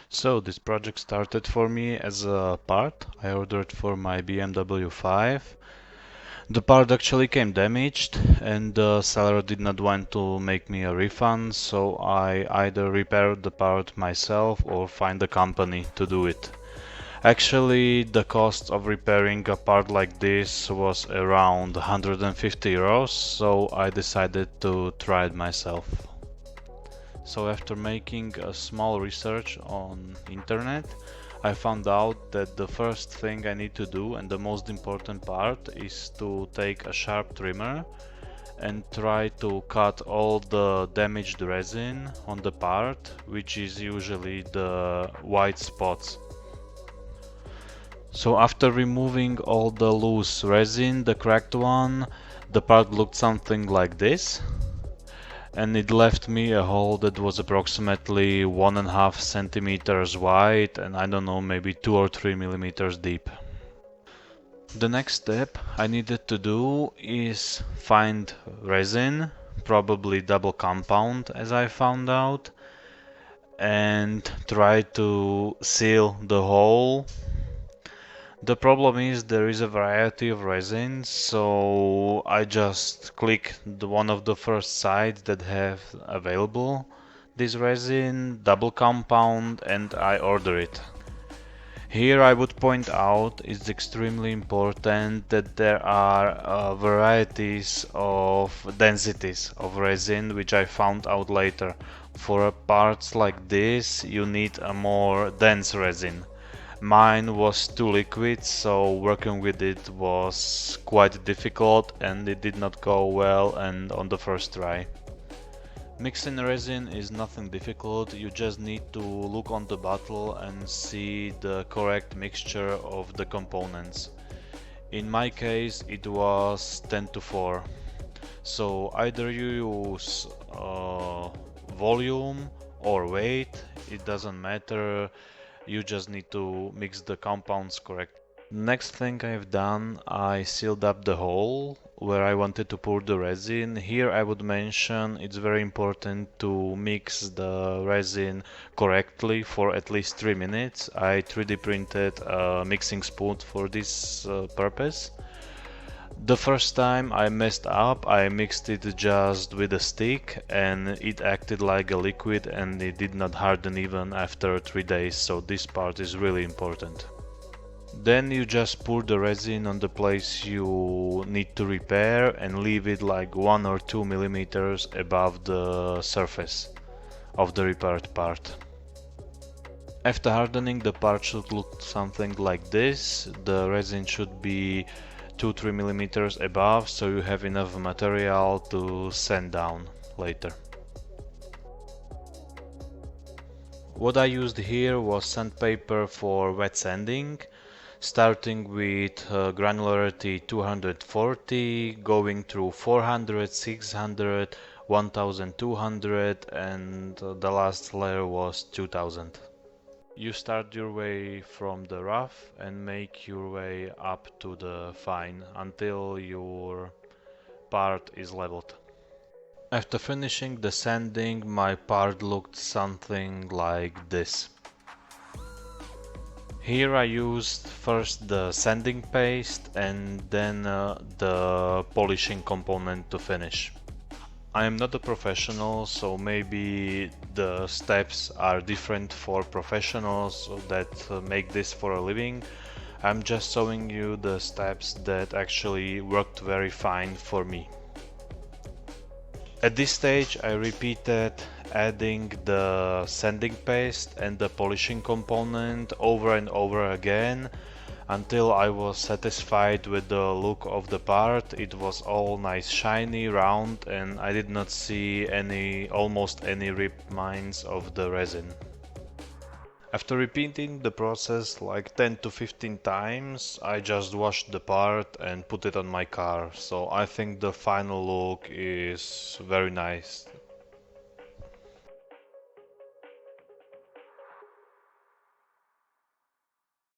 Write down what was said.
So this project started for me as a part I ordered for my BMW 5. The part actually came damaged and the seller did not want to make me a refund, so I either repaired the part myself or find a company to do it. Actually, the cost of repairing a part like this was around 150 euros, so I decided to try it myself. So after making a small research on internet, I found out that the first thing I need to do and the most important part is to take a sharp trimmer and try to cut all the damaged resin on the part, which is usually the white spots. So after removing all the loose resin, the cracked one, the part looked something like this. And it left me a hole that was approximately 1.5 centimeters wide and I don't know, maybe 2 or 3 millimeters deep. The next step I needed to do is find resin, probably double compound as I found out, and try to seal the hole. The problem is there is a variety of resins, so I just click one of the first sites that have available this resin, double compound, and I order it. Here I would point out it's extremely important that there are varieties of densities of resin, which I found out later. For parts like this you need a more dense resin. Mine was too liquid, so working with it was quite difficult and it did not go well and on the first try. Mixing resin is nothing difficult, you just need to look on the bottle and see the correct mixture of the components. In my case it was 10:4. So either you use volume or weight, it doesn't matter. You just need to mix the compounds correct. Next thing I've done, I sealed up the hole where I wanted to pour the resin. Here I would mention it's very important to mix the resin correctly for at least 3 minutes. I 3D printed a mixing spoon for this purpose. The first time I messed up, I mixed it just with a stick and it acted like a liquid and it did not harden even after 3 days, so this part is really important. Then you just pour the resin on the place you need to repair and leave it like 1 or 2 millimeters above the surface of the repaired part. After hardening, the part should look something like this. The resin should be 2-3 millimeters above, so you have enough material to sand down later. What I used here was sandpaper for wet sanding, starting with granularity 240, going through 400, 600, 1200, and the last layer was 2000. You start your way from the rough and make your way up to the fine until your part is leveled. After finishing the sanding, my part looked something like this. Here I used first the sanding paste and then the polishing component to finish. I am not a professional, so maybe the steps are different for professionals that make this for a living. I'm just showing you the steps that actually worked very fine for me. At this stage I repeated adding the sanding paste and the polishing component over and over again until I was satisfied with the look of the part. It was all nice, shiny, round, and I did not see almost any rip lines of the resin. After repeating the process like 10 to 15 times, I just washed the part and put it on my car, so I think the final look is very nice.